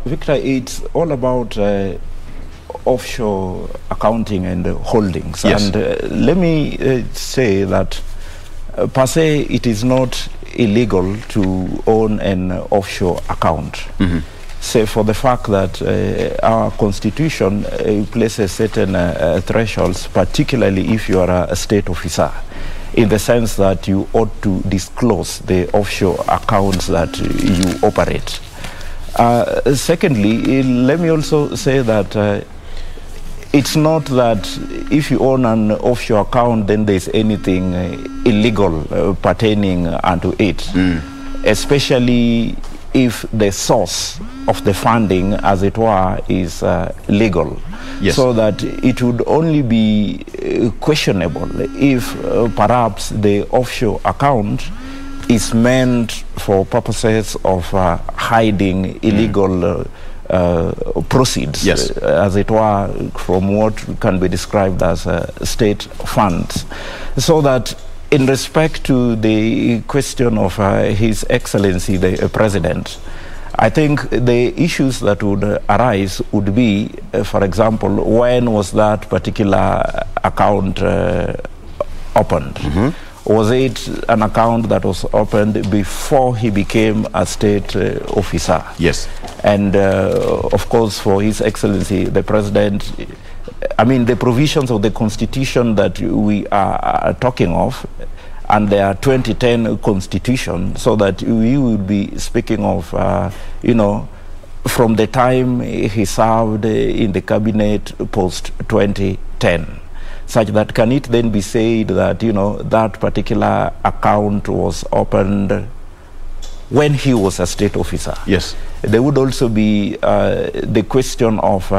Victor, it's all about offshore accounting and holdings. Yes. And let me say that per se it is not illegal to own an offshore account. Mm-hmm. Say for the fact that our constitution places certain thresholds, particularly if you are a state officer, in the sense that you ought to disclose the offshore accounts that you operate. Secondly, let me also say that it's not that if you own an offshore account, then there's anything illegal pertaining unto it, especially if the source of the funding, as it were, is legal. Yes. So that it would only be questionable if perhaps the offshore account is meant for purposes of hiding illegal proceeds, yes, as it were, from what can be described as state funds. So that in respect to the question of His Excellency the President, I think the issues that would arise would be, for example, when was that particular account opened? Mm-hmm. Was it an account that was opened before he became a state officer? Yes. And of course, for His Excellency the President, I mean, the provisions of the Constitution that we are talking of, and their 2010 Constitution, so that we would be speaking of, you know, from the time he served in the cabinet post-2010, such that can it then be said that, you know, that particular account was opened when he was a state officer? Yes. There would also be the question of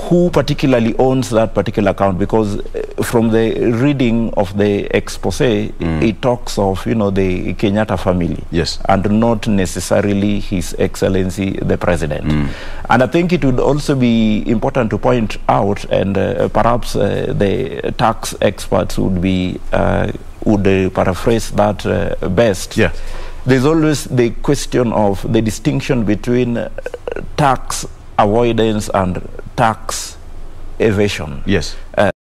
who particularly owns that particular account, because from the reading of the expose, it talks of, you know, the Kenyatta family, yes, and not necessarily His Excellency the President. And I think it would also be important to point out, and perhaps the tax experts would be would paraphrase that best. Yeah. There's always the question of the distinction between tax avoidance and tax evasion. Yes.